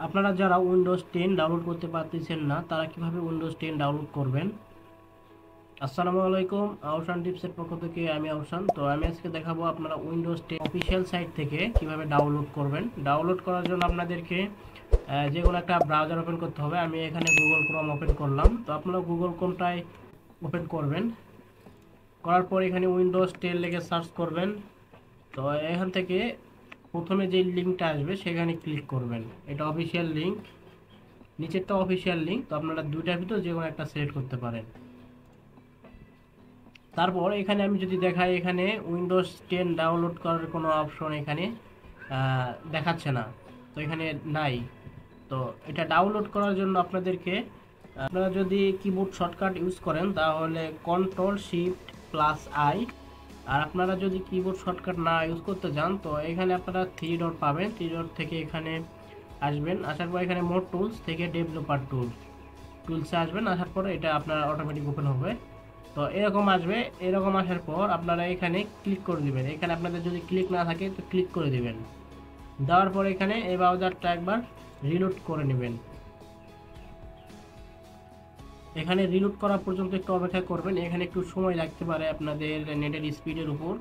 আপনারা যারা Windows 10 download করতে পারতেছেন না তারা কিভাবে উইন্ডোজ 10 ডাউনলোড করবেন। আসসালামু আলাইকুম, আওশান টিপসের পক্ষ থেকে আমি আওশান। তো আমি আজকে দেখাবো আপনারা উইন্ডোজ 10 অফিসিয়াল সাইট থেকে কিভাবে ডাউনলোড করবেন। ডাউনলোড করার জন্য আপনাদেরকে যে কোনো একটা ব্রাউজার ওপেন করতে হবে। আমি এখানে গুগল ক্রোম ওপেন করলাম। তো আপনারা গুগল ক্রোমটাই ওপেন করবেন। করার পর এখানে উইন্ডোজ 10 লিখে সার্চ করবেন। তো এখান থেকে প্রথমে যে লিঙ্কটা আসবে সেখানে ক্লিক করবেন। এটা অফিসিয়াল লিঙ্ক, নিচেরটা অফিসিয়াল লিঙ্ক। তো আপনারা দুইটার ভিতর যে কোনো একটা সিলেক্ট করতে পারেন। তারপর এখানে আমি যদি দেখাই, এখানে উইন্ডোজ 10 ডাউনলোড করার কোনো অপশন এখানে দেখাচ্ছে না, তো এখানে নাই। তো এটা ডাউনলোড করার জন্য আপনারা যদি কিবোর্ড শর্টকাট ইউজ করেন তাহলে Ctrl+Shift+I, আর আপনারা যদি কিবোর্ড শর্টকাট না ইউজ করতে চান তো এখানে আপনারা 3 ডট পাবেন। 3 ডট থেকে এখানে আসবেন, আসার পর এখানে মোর টুলস থেকে ডেভেলপার টুলসে আসবেন। আসার পরে এটা আপনার অটোমেটিক ওপেন হবে। তো এরকম আসবে। এরকম আসার পর আপনারা এখানে ক্লিক করে দিবেন। এখানে আপনাদের যদি ক্লিক না থাকে তো ক্লিক করে দিবেন। দেওয়ার পর এখানে এই ব্রাউজারটা একবার রিলোড করে নেবেন। এখানে রিলোড করা পর্যন্ত একটু অপেক্ষা করবেন। এখানে একটু সময় লাগতে পারে আপনাদের নেটের স্পিডের উপর।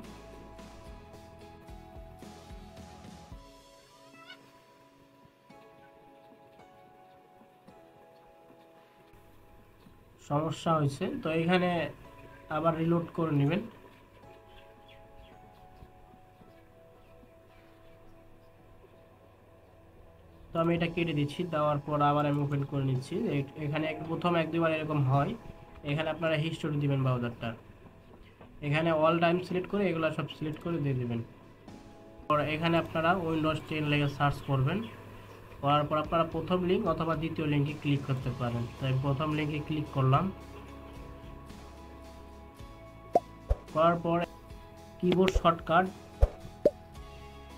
সমস্যা হয়েছে, তো এখানে আবার রিলোড করে নেবেন। তো আমি এটা কেটে দিচ্ছি। দেওয়ার পর আবার আমি ওপেন করে নিচ্ছি। এখানে প্রথম 1-2 বার এরকম হয়। এখানে আপনারা হিস্টোরি দিবেন ব্রাউজারটা। এখানে অল টাইম সিলেক্ট করে এগুলো সব সিলেক্ট করে দিয়ে দিবেন। পর এখানে আপনারা উইন্ডোজ 10 লিখে সার্চ করবেন। করার পর আপনারা প্রথম লিঙ্ক অথবা দ্বিতীয় লিঙ্কে ক্লিক করতে পারেন। তাই প্রথম লিঙ্কে ক্লিক করলাম। করার পর কিবোর্ড শর্টকাট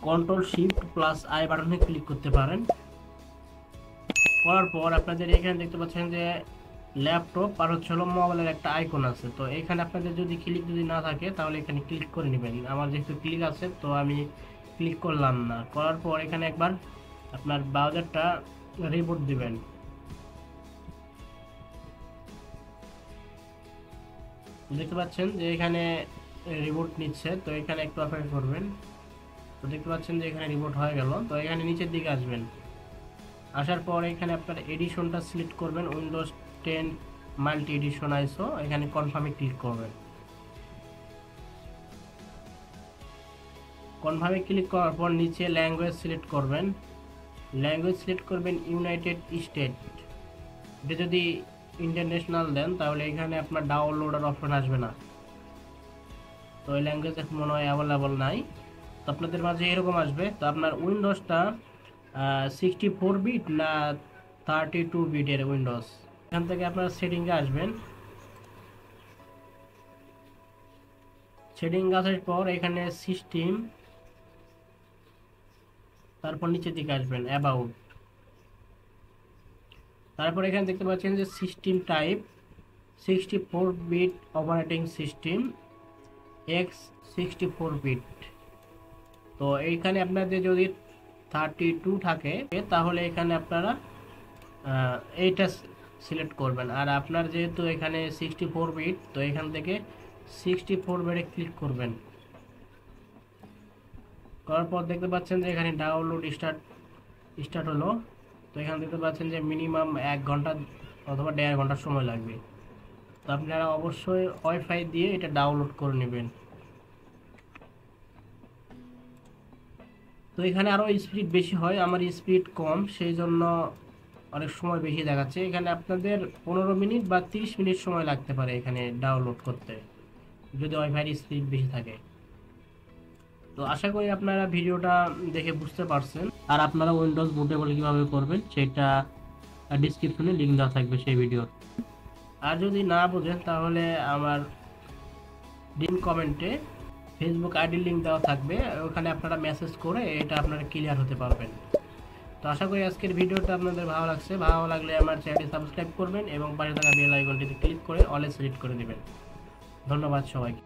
Ctrl+Shift+I বাটনে ক্লিক করতে পারেন। করার পর আপনাদের এখানে দেখতে পাচ্ছেন যে ল্যাপটপ আর মোবাইলের একটা আইকন আছে। তো এখানে আপনাদের যদি ক্লিক না থাকে তাহলে এখানে ক্লিক করে নেবেন। আমার যেহেতু ক্লিক আছে তো আমি ক্লিক করলাম না। করার পর এখানে একবার আপনার ব্রাউজারটা রিবুট দিবেন। দেখতে পাচ্ছেন যে এখানে রিবুট নিচ্ছে, তো এখানে একটু অপেক্ষা করবেন। তো দেখতে পাচ্ছেন যে এখানে রিবুট হয়ে গেল। তো এখানে নিচের দিকে আসবেন। আসার পর এখানে আপনার এডিশনটা সিলেক্ট করবেন। উইন্ডোজ 10 মাল্টি এডিশন আইসো, এখানে কনফার্মে ক্লিক করবেন। কনফার্মে ক্লিক করার পর নিচে ল্যাঙ্গুয়েজ সিলেক্ট করবেন। ল্যাঙ্গুয়েজ সিলেক্ট করবেন ইউনাইটেড স্টেট। এটা যদি ইন্টারন্যাশনাল দেন তাহলে এখানে আপনার ডাউনলোডের অপশন আসবে না। তো এই ল্যাঙ্গুয়েজ এখন মনে হয় অ্যাভেলেবল নাই। তো আপনাদের মাঝে এরকম আসবে। তো আপনার উইন্ডোজটা 64 বিট না 32 বিটের উইন্ডোজ। এখান থেকে আপনার সেটিংয়ে আসবেন। সেটিং আসার পর এখানে সিস্টেম, তারপর নিচের দিকে আসবেন অ্যাবাউট। তারপর এখানে দেখতে পাচ্ছেন যে system type 64 bit operating system x64 bit. তো এইখানে আপনাদের যদি 32 থাকে তাহলে এখানে আপনারা এইটা সিলেক্ট করবেন। আর আপনার যেহেতু এখানে 64 বিট তো এখান থেকে 64 বিটে ক্লিক করবেন। করার পর দেখতে পাচ্ছেন যে এখানে ডাউনলোড স্টার্ট হলো। তো এখানে দেখতে পাচ্ছেন যে মিনিমাম 1 ঘন্টা অথবা 1.5 ঘন্টা সময় লাগবে। তো আপনারা অবশ্যই ওয়াইফাই দিয়ে এটা ডাউনলোড করে নেবেন। তো এখানে আরও স্পিড বেশি হয়, আমার স্পিড কম, সেই জন্য অনেক সময় বেশি দেখাচ্ছে। এখানে আপনাদের 15 মিনিট বা 30 মিনিট সময় লাগতে পারে এখানে ডাউনলোড করতে, যদি ওয়াইফাইয়ের স্পিড বেশি থাকে। তো আশা করি আপনারা ভিডিওটা দেখে বুঝতে পারছেন। আর আপনারা উইন্ডোজ বুটেবল কীভাবে করবেন সেটা ডিসক্রিপশনে লিঙ্ক দেওয়া থাকবে সেই ভিডিওর। আর যদি না বোঝেন তাহলে আমার কমেন্টে ফেসবুক আইডির লিঙ্ক দেওয়া থাকবে, ওখানে আপনারা মেসেজ করে এটা আপনারা ক্লিয়ার হতে পারবেন। তো আশা করি আজকের ভিডিওটা আপনাদের ভালো লাগছে। ভালো লাগলে আমার চ্যানেলটি সাবস্ক্রাইব করবেন এবং পাশে থাকা বেল আইকনটিতে ক্লিক করে অলে সিলেক্ট করে দেবেন। ধন্যবাদ সবাইকে।